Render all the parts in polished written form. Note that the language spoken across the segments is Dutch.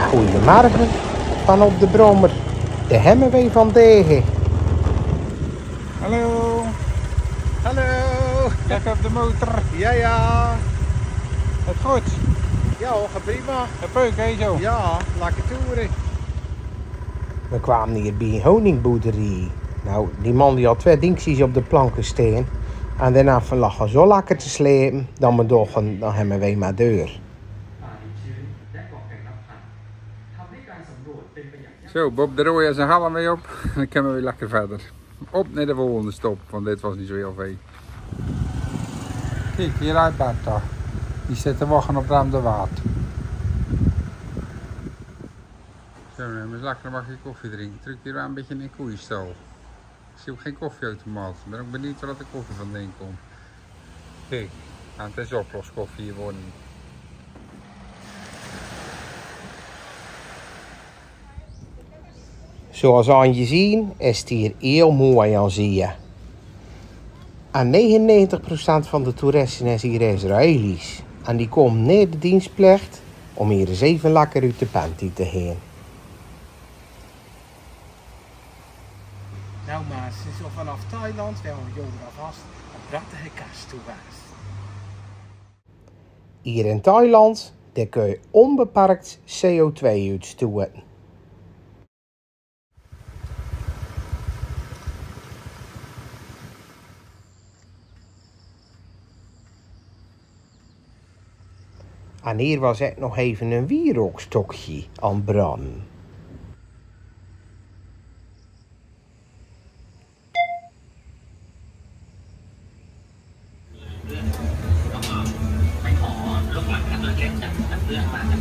Goedemorgen van op de brommer. De Hemmerwee van Degen. Hallo. Hallo. Lekker op de motor. Ja. Het goed. Ja, gaat prima. Het peuk, hè, zo? Ja, lekker toeren. We kwamen hier bij een honingboerderij. Nou, die man die had 2 dingetjes op de planken staan. En daarna lag hij zo lekker te slepen, dan we dachten, dan hebben we maar deur. Zo, Bob de Rooij en zijn halm mee op. Dan kunnen we weer lekker verder. Op naar de volgende stop, want dit was niet zo heel veel. Kijk, hier rijdt Bertha. Die zit te wachten op Ruim de Waard. Zo, dan hebben we lekker een bakje koffie drinken. Druk hier wel een beetje in een koeienstal. Ik zie ook geen koffieautomaat. Ik ben ook benieuwd waar de koffie vandaan komt. Kijk, het is oploskoffie hier worden. Zoals aan je zien is het hier heel mooi aan zien. En 99% van de toeristen is hier Israëli's. En die komen naar de dienstplicht om hier eens even lekker uit de panty te gaan. Nou maar, ze is al vanaf Thailand, wel een jongen alvast, een prachtige kast toe was. Hier in Thailand, daar kun je onbeperkt CO2 uitstoten. En hier was het nog even een wierookstokje aan branden.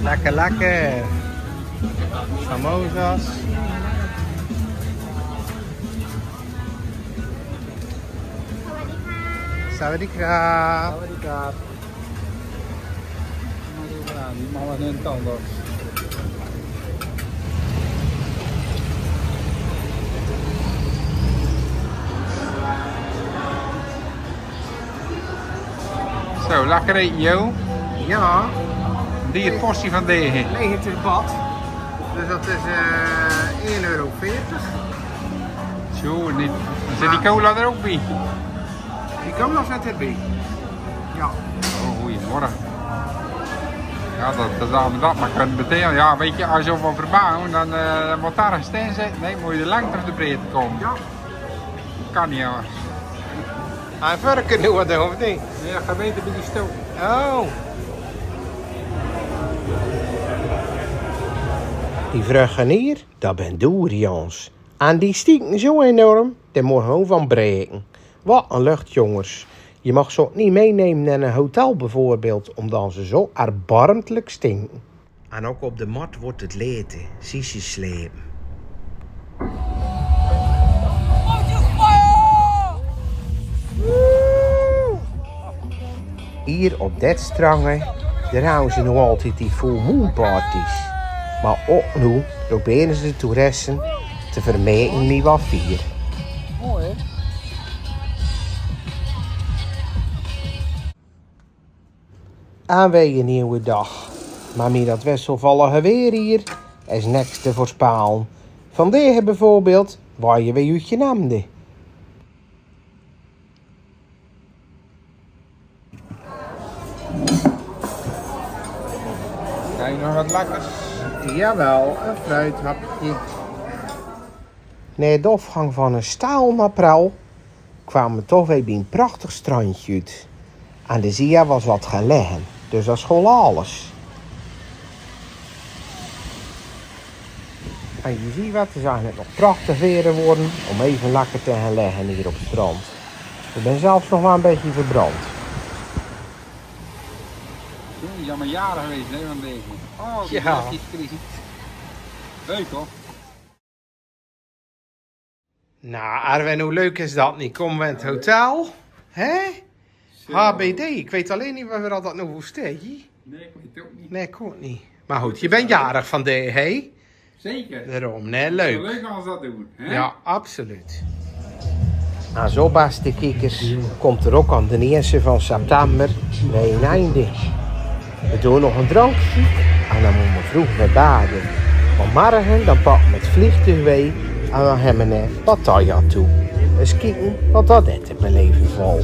Lekker, lekker. Samosas. Sawadee-krap. Sawadee-krap. Die man was net anders. Zo, lekker eten, joh. Ja. Die het portie van Degen. 90 bad. Dus dat is €1,40. Zo, niet. Zit die cola er ook bij? Die cola zit erbij. Ja. Oh, goeiemorgen. Ja, dat maar kunnen betekenen. Ja, weet je, als je op verbouwen, dan moet daar een steen zitten. Nee, moet je de lengte of de breedte komen. Ja. Kan niet anders. Hij verken nu wat of niet? Nee, dat gaat beter bij die stoel. Oh. Die vruchten hier, dat zijn durians. En die stinken zo enorm, daar moet je gewoon van breken. Wat een lucht, jongens. Je mag ze ook niet meenemen naar een hotel bijvoorbeeld, omdat ze zo erbarmelijk stinken. En ook op de mat wordt het leten, zie je slepen. Hier op dit strand, daar houden ze nog altijd die full moon parties. Maar ook nu proberen ze de toeristen te vermijden met wat vier. Mooi, hè? En weer een nieuwe dag. Maar met dat wisselvallige weer hier is niks te voorspellen. Vandaag bijvoorbeeld waar je weer uit je namde. Krijg je nog wat lekkers? Jawel, een fruithapje. Na de afgang van een staalmaprel kwamen we toch weer bij een prachtig strandje uit. En de zee was wat gelegen, dus dat school alles. En je ziet wat, het is eigenlijk nog prachtig weer geworden om even lekker te gaan liggen hier op het strand. Ik ben zelfs nog maar een beetje verbrand. Je bent maar jaren geweest, hè, van deze. Oh, die Ja. crisis. Leuk, hoor. Nou, Arwen, hoe leuk is dat niet? Komen we in het hotel? Hè? HBD, ik weet alleen niet waar dat nou voor staat. Nee, ik weet het ook niet. Nee, ik ook niet. Maar goed, je bent jarig vandaag, hè? Zeker. Daarom, nee, Leuk. leuk. Leuk als dat doen, hè? Ja, absoluut. Nou, zo, beste kijkers, komt er ook aan de 1e van september bij een einde. We doen nog een drankje En dan moeten we vroeg naar baden. Want morgen dan pakken we het vliegtuig mee en dan hebben we naar Pattaya toe. Eens kijken wat dat is in mijn leven vol.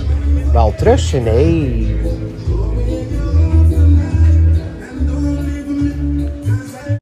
Wel trussen, nee.